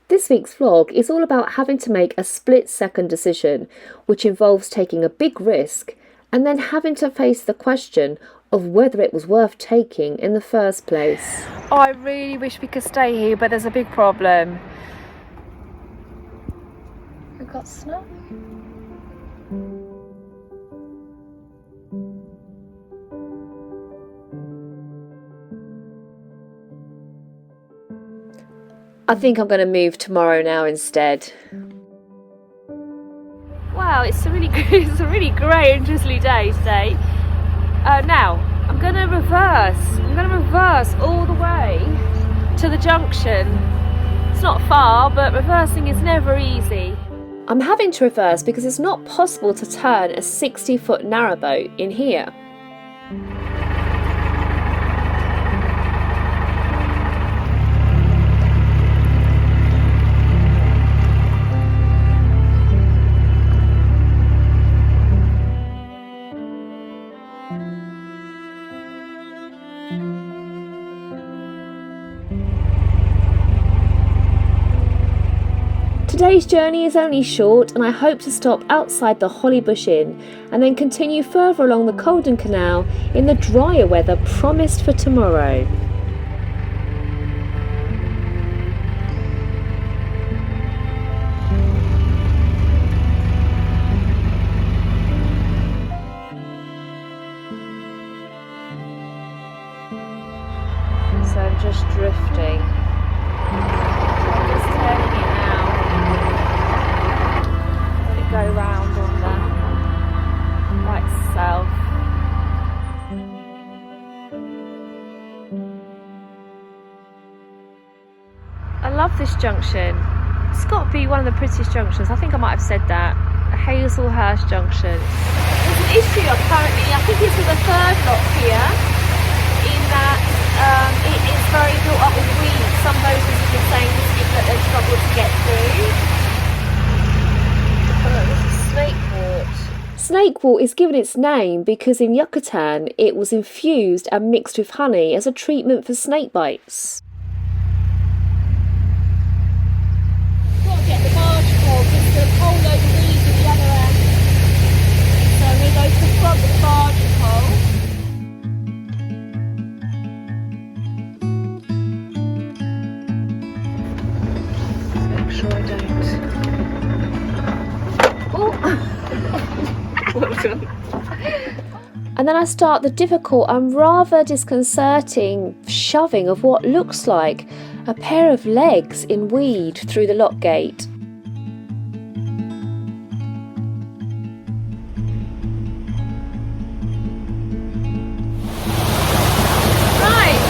This week's vlog is all about having to make a split-second decision, which involves taking a big risk and then having to face the question of whether it was worth taking in the first place. Oh, I really wish we could stay here, but there's a big problem. We've got snow. I think I'm going to move tomorrow now instead. Wow, it's a really great and drizzly day today. Now I'm going to reverse. I'm going to reverse all the way to the junction. It's not far, but reversing is never easy. I'm having to reverse because it's not possible to turn a 60-foot narrowboat in here. Today's journey is only short, and I hope to stop outside the Hollybush Inn and then continue further along the Colden Canal in the drier weather promised for tomorrow. So I'm just drifting. I'm just turning it now. Let it go round on there by itself. I love this junction. It's got to be one of the prettiest junctions. I think I might have said that. Hazelhurst Junction. There's an issue apparently. I think it's with the third lock here, in that it is very built up with weeds. Some boaters have been saying this week that they struggle to get through. This is Snake Wart. Snake Wart is given its name because in Yucatan it was infused and mixed with honey as a treatment for snake bites. Got to get the barge pole because there's a whole load of weeds at the other end. So I'm going to go to the front of the barge pole. Make sure I don't. Oh! Well done. And then I start the difficult and rather disconcerting shoving of what looks like a pair of legs in weed through the lock gate. Right!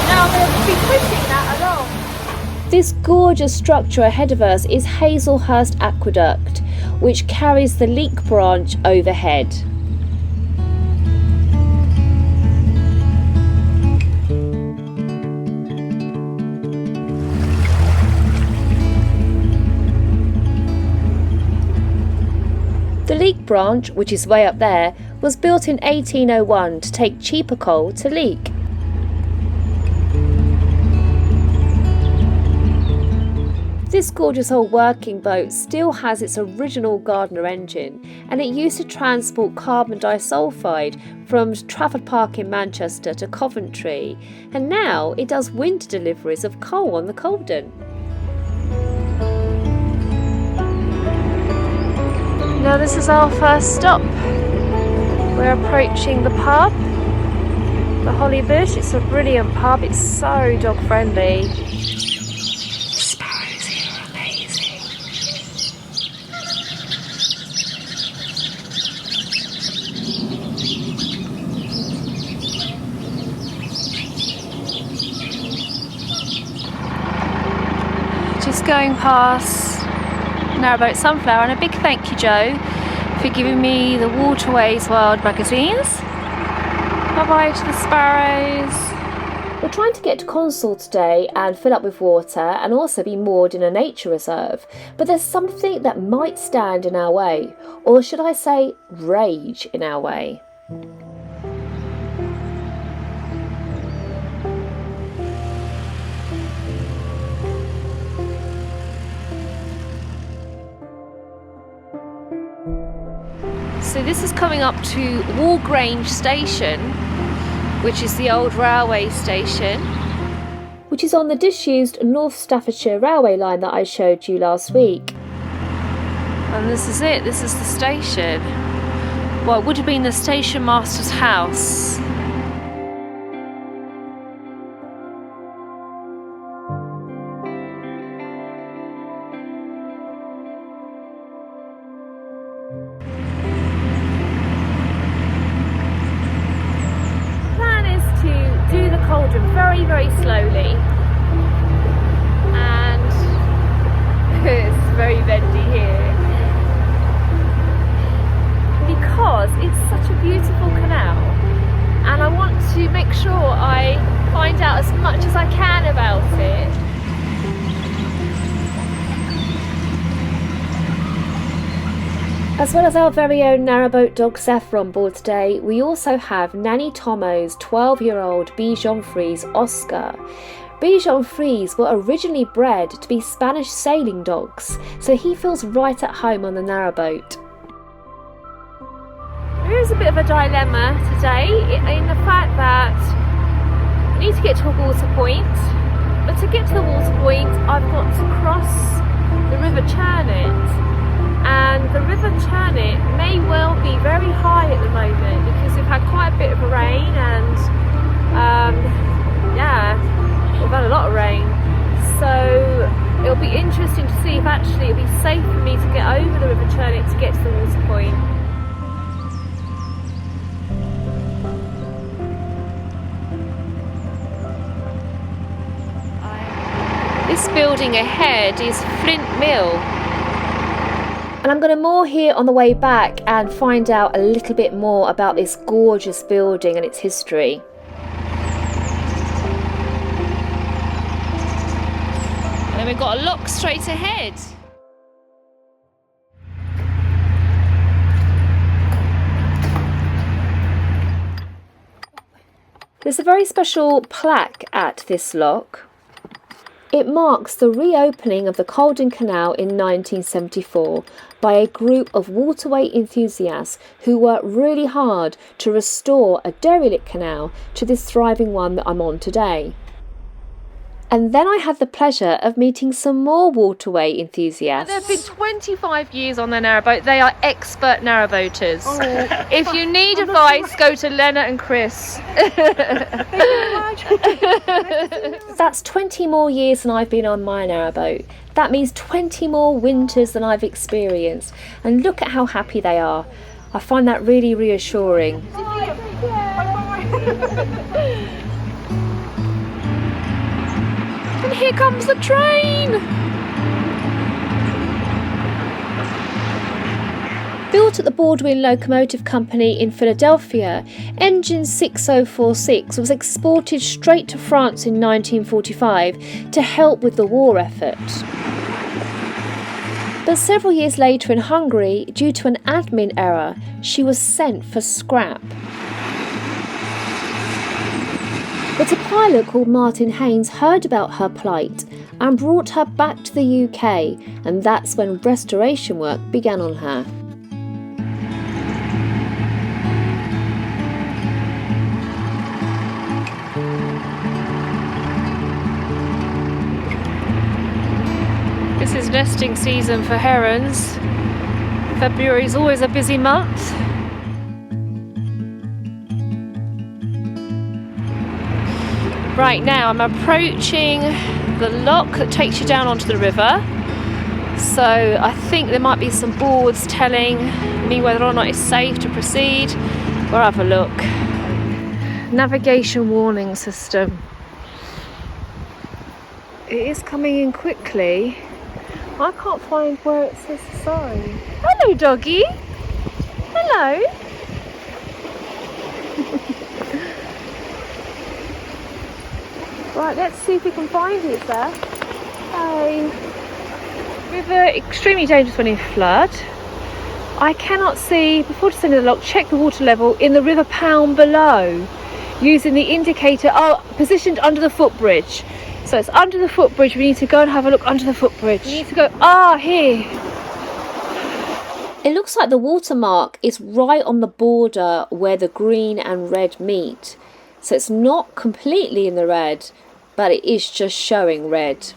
Now I'm going to be pushing that along. This gorgeous structure ahead of us is Hazelhurst Aqueduct, which carries the leak branch overhead. The leak branch, which is way up there, was built in 1801 to take cheaper coal to Leek. This gorgeous old working boat still has its original Gardner engine, and it used to transport carbon disulfide from Trafford Park in Manchester to Coventry, and now it does winter deliveries of coal on the Colden. Now this is our first stop. We're approaching the pub, the Hollybush. It's a brilliant pub. It's so dog friendly. Sparrows here are amazing. Just going past Naro Sunflower, and a big thank you, Joe, for giving me the Waterways World magazines. Bye bye to the Sparrows. We're trying to get to Consall today and fill up with water and also be moored in a nature reserve, but there's something that might stand in our way, or should I say rage in our way. So this is coming up to Walgrange Station, which is the old railway station. Which is on the disused North Staffordshire railway line that I showed you last week. And this is it, this is the station. Well, it would have been the station master's house. Very, very slowly, and it's very bendy here because it's such a beautiful canal, and I want to make sure I find out as much as I can about it. As well as our very own narrowboat dog Zephyr on board today, we also have Nanny Tomo's 12-year-old Bichon Frise Oscar. Bichon Frise were originally bred to be Spanish sailing dogs, so he feels right at home on the narrowboat. There is a bit of a dilemma today in the fact that I need to get to a water point, but to get to the water point I've got to cross the River Churnet. And the River Churnet may well be very high at the moment because we've had quite a bit of rain and yeah, we've had a lot of rain. So it'll be interesting to see if actually it'll be safe for me to get over the River Churnet to get to the water point. This building ahead is Flint Mill. And I'm going to moor here on the way back and find out a little bit more about this gorgeous building and its history. And then we've got a lock straight ahead. There's a very special plaque at this lock. It marks the reopening of the Calden Canal in 1974 by a group of waterway enthusiasts who worked really hard to restore a derelict canal to this thriving one that I'm on today. And then I had the pleasure of meeting some more waterway enthusiasts. They've been 25 years on their narrowboat. They are expert narrowboaters. Oh. If you need advice, go to Lena and Chris. That's 20 more years than I've been on my narrowboat. That means 20 more winters than I've experienced. And look at how happy they are. I find that really reassuring. And here comes the train! Built at the Baldwin Locomotive Company in Philadelphia, engine 6046 was exported straight to France in 1945 to help with the war effort. But several years later in Hungary, due to an admin error, she was sent for scrap. But a pilot called Martin Haynes heard about her plight and brought her back to the UK, and that's when restoration work began on her. This is nesting season for herons. February is always a busy month. Right now I'm approaching the lock that takes you down onto the river. So I think there might be some boards telling me whether or not it's safe to proceed. We'll have a look. Navigation warning system. It is coming in quickly. I can't find where it says the sign. Hello, doggy. Hello. Right, let's see if we can find it there. Hey. River extremely dangerous when in flood. I cannot see, before descending the lock, check the water level in the river pound below using the indicator positioned under the footbridge. So it's under the footbridge. We need to go and have a look under the footbridge. We need to go, here. It looks like the watermark is right on the border where the green and red meet. So it's not completely in the red, but it is just showing red.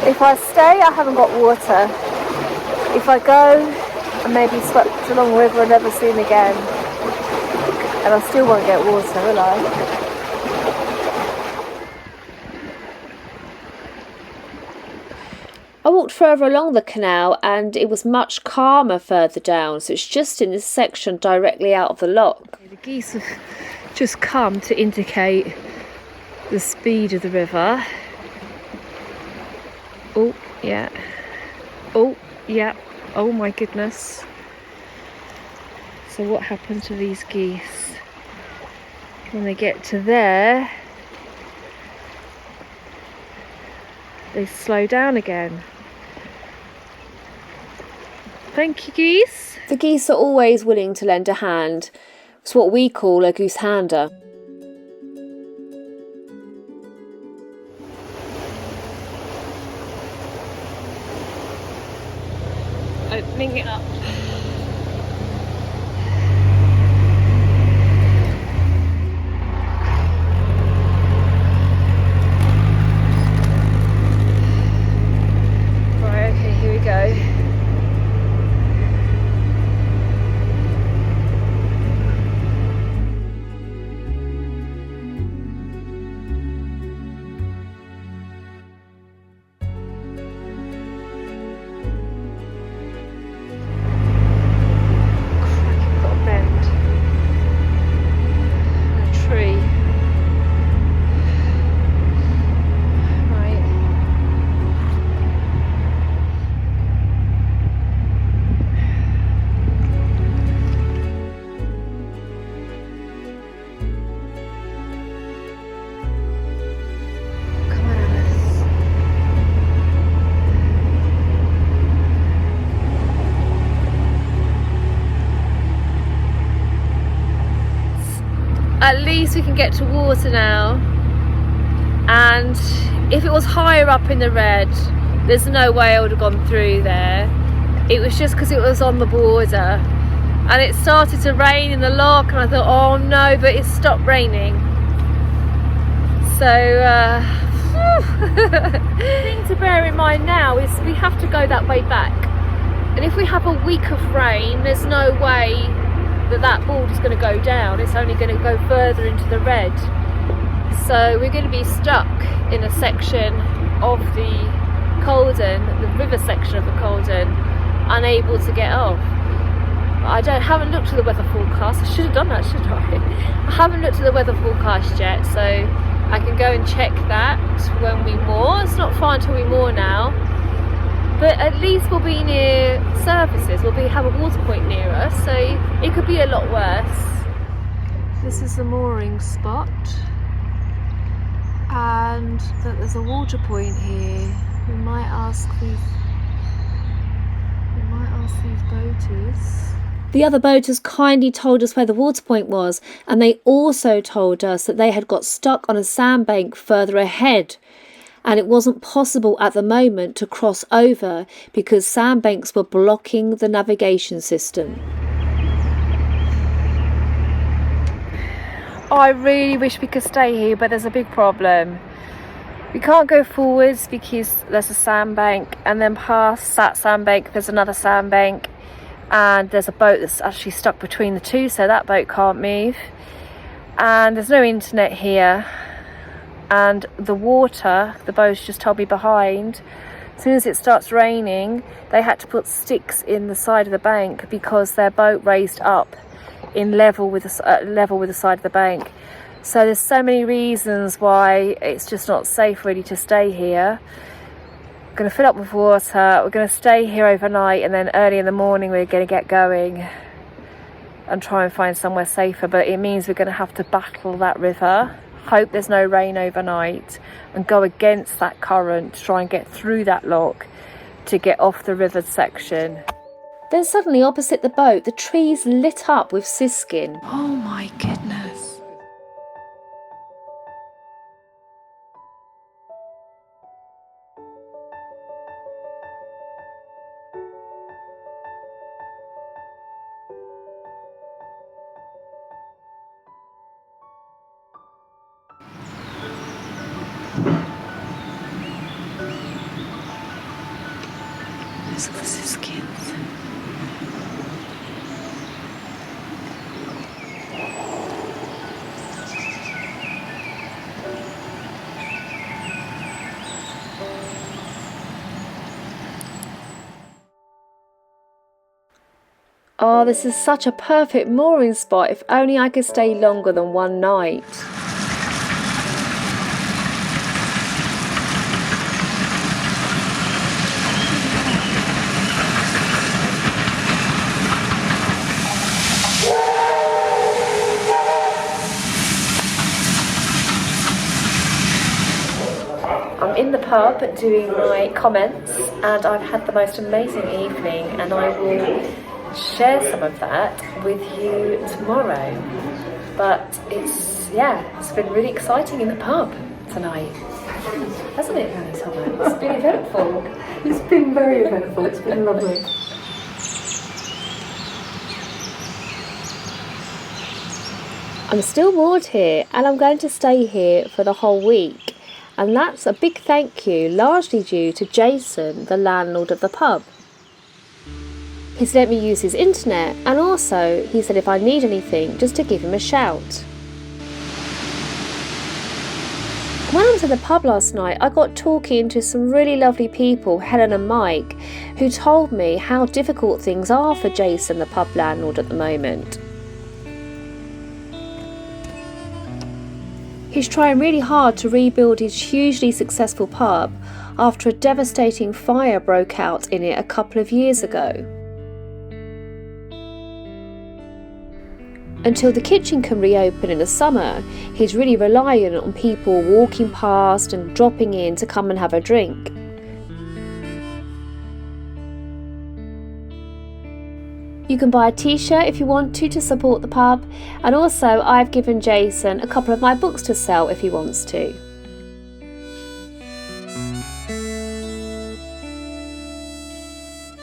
If I stay, I haven't got water. If I go, I may be swept along the river and never seen again. And I still won't get water, will I? I walked further along the canal and it was much calmer further down, so it's just in this section directly out of the lock. The geese have just come to indicate the speed of the river. Oh, yeah. Oh, yeah. Oh my goodness. So what happens to these geese when they get to there? They slow down again. Thank you, geese. The geese are always willing to lend a hand. It's what we call a goose hander. Opening it up. Right, okay, here we go. At least we can get to water now, and if it was higher up in the red, there's no way I would have gone through there. It was just because it was on the border, and it started to rain in the lock, and I thought, oh no, but it stopped raining. So the thing to bear in mind now is we have to go that way back, and if we have a week of rain, there's no way that board is going to go down. It's only going to go further into the red, so we're going to be stuck in a section of the Colden, the river section of the Colden, unable to get off. Haven't looked at the weather forecast. I should have done that, shouldn't I? I haven't looked at the weather forecast yet, so I can go and check that when we moor. It's not far until we moor now, but at least we'll be near surfaces. We'll have a water point near us, so it could be a lot worse. This is the mooring spot, and there's a water point here. We might ask these boaters. The other boaters kindly told us where the water point was, and they also told us that they had got stuck on a sandbank further ahead, and it wasn't possible at the moment to cross over because sandbanks were blocking the navigation system. I really wish we could stay here, but there's a big problem. We can't go forwards because there's a sandbank, and then past that sandbank there's another sandbank, and there's a boat that's actually stuck between the two, so that boat can't move. And there's no internet here, and the water, the boats just told me behind, as soon as it starts raining they had to put sticks in the side of the bank because their boat raised up in level with the side of the bank. So there's so many reasons why it's just not safe really to stay here. We're going to fill up with water, we're going to stay here overnight, and then early in the morning we're going to get going and try and find somewhere safer. But it means we're going to have to battle that river, hope there's no rain overnight, and go against that current to try and get through that lock to get off the river section. Then suddenly opposite the boat, the trees lit up with siskin. Oh my goodness. Let's look at the skins. Oh, this is such a perfect mooring spot. If only I could stay longer than one night. I'm in the pub doing my comments, and I've had the most amazing evening, and I will share some of that with you tomorrow. But it's been really exciting in the pub tonight, hasn't it, Thomas? It's been eventful. It's been very eventful. It's been lovely. I'm still moored here, and I'm going to stay here for the whole week, and that's a big thank you, largely due to Jason, the landlord of the pub. He's let me use his internet, and also he said if I need anything, just to give him a shout. When I was at the pub last night, I got talking to some really lovely people, Helen and Mike, who told me how difficult things are for Jason, the pub landlord, at the moment. He's trying really hard to rebuild his hugely successful pub after a devastating fire broke out in it a couple of years ago. Until the kitchen can reopen in the summer, he's really reliant on people walking past and dropping in to come and have a drink. You can buy a t-shirt if you want to support the pub, and also I've given Jason a couple of my books to sell if he wants to.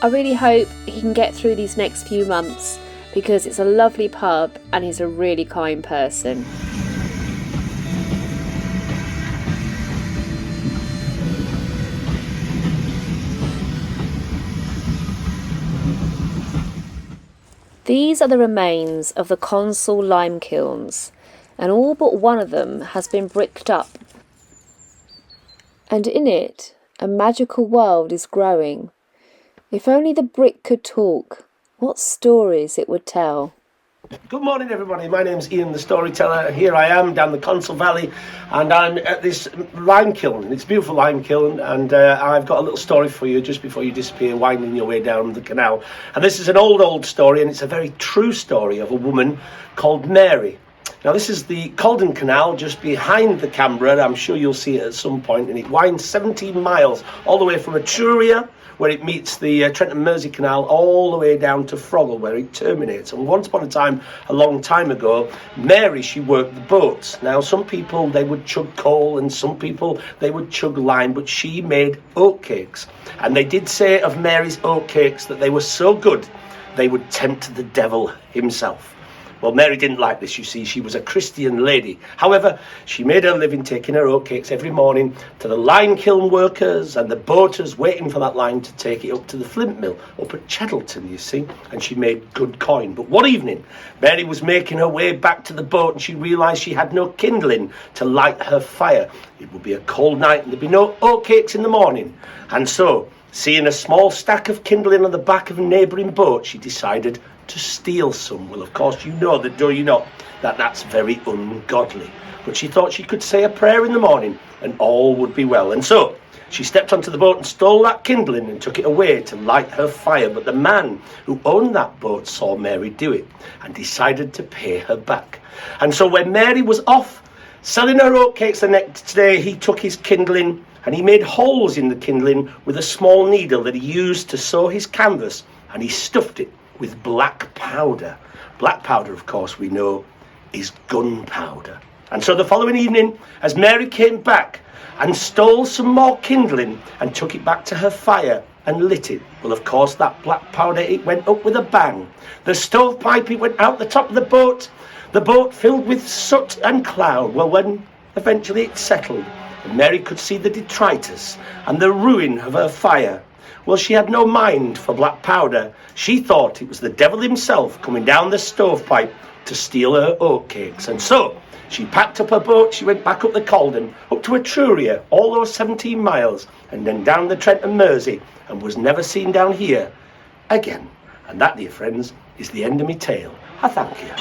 I really hope he can get through these next few months, because it's a lovely pub and he's a really kind person. These are the remains of the Consul lime kilns, and all but one of them has been bricked up. And in it, a magical world is growing. If only the brick could talk, what stories it would tell. Good morning, everybody. My name's Ian, the storyteller. Here I am down the Consul Valley, and I'm at this lime kiln. It's a beautiful lime kiln, and I've got a little story for you just before you disappear, winding your way down the canal. And this is an old story, and it's a very true story of a woman called Mary. Now, this is the Calden Canal just behind the Canberra. I'm sure you'll see it at some point, and it winds 17 miles all the way from Etruria, where it meets the Trent Mersey Canal, all the way down to Froggle, where it terminates. And once upon a time, a long time ago, Mary, she worked the boats. Now, some people, they would chug coal, and some people, they would chug lime, but she made oatcakes. And they did say of Mary's oatcakes that they were so good, they would tempt the devil himself. Well, Mary didn't like this, you see. She was a Christian lady. However, she made her living taking her oatcakes every morning to the lime kiln workers and the boaters waiting for that lime to take it up to the Flint Mill up at Cheddleton, you see. And she made good coin. But one evening, Mary was making her way back to the boat, and she realised she had no kindling to light her fire. It would be a cold night and there'd be no oatcakes in the morning. And so, seeing a small stack of kindling on the back of a neighbouring boat, she decided to steal some. Well, of course, you know that, do you not, that that's very ungodly. But she thought she could say a prayer in the morning and all would be well. And so she stepped onto the boat and stole that kindling and took it away to light her fire. But the man who owned that boat saw Mary do it and decided to pay her back. And so when Mary was off selling her oatcakes the next day, he took his kindling and he made holes in the kindling with a small needle that he used to sew his canvas, and he stuffed it with black powder. Black powder, of course, we know, is gunpowder. And so the following evening, as Mary came back and stole some more kindling and took it back to her fire and lit it, well, of course, that black powder, it went up with a bang. The stovepipe, it went out the top of the boat filled with soot and cloud. Well, when eventually it settled, and Mary could see the detritus and the ruin of her fire, Well, she had no mind for black powder. She thought it was the devil himself coming down the stovepipe to steal her oatcakes. And so she packed up her boat, she went back up the Calden, up to Etruria, all those 17 miles, and then down the Trent and Mersey, and was never seen down here again. And that, dear friends, is the end of me tale. I thank you.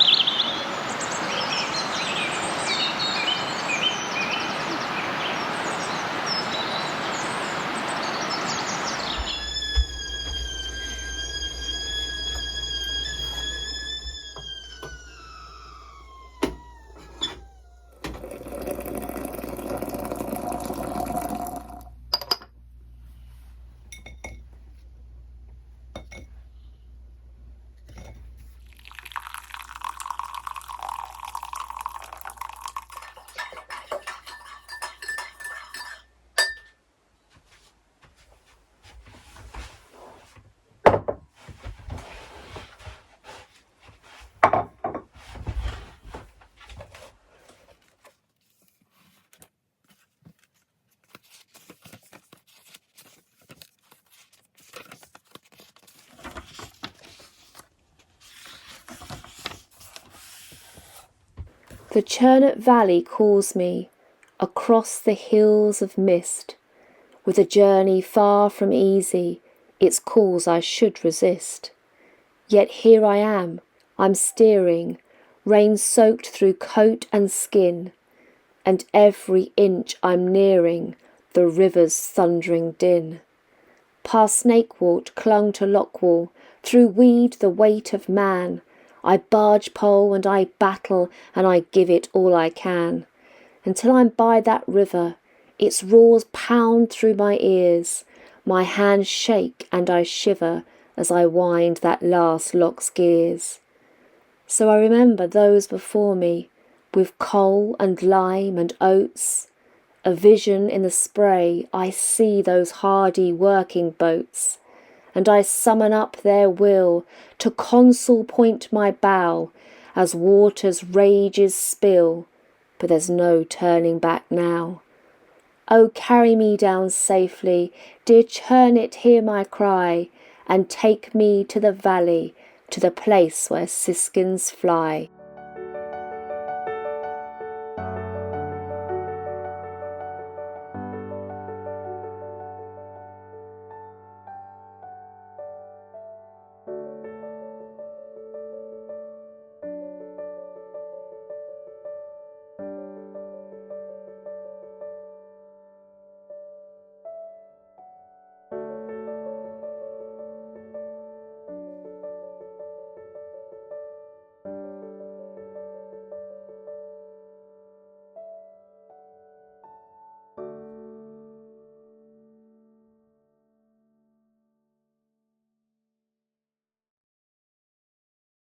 The Churnet Valley calls me across the hills of mist, with a journey far from easy, its calls I should resist. Yet here I am, I'm steering, rain-soaked through coat and skin, and every inch I'm nearing the river's thundering din. Past Snakewort clung to Lockwall, through weed the weight of man, I barge pole and I battle and I give it all I can, until I'm by that river, its roars pound through my ears, my hands shake and I shiver as I wind that last lock's gears. So I remember those before me, with coal and lime and oats, a vision in the spray I see those hardy working boats, and I summon up their will to Consul Point my bow, as waters rages spill, but there's no turning back now. Oh, carry me down safely, dear Churnet, hear my cry, and take me to the valley, to the place where siskins fly.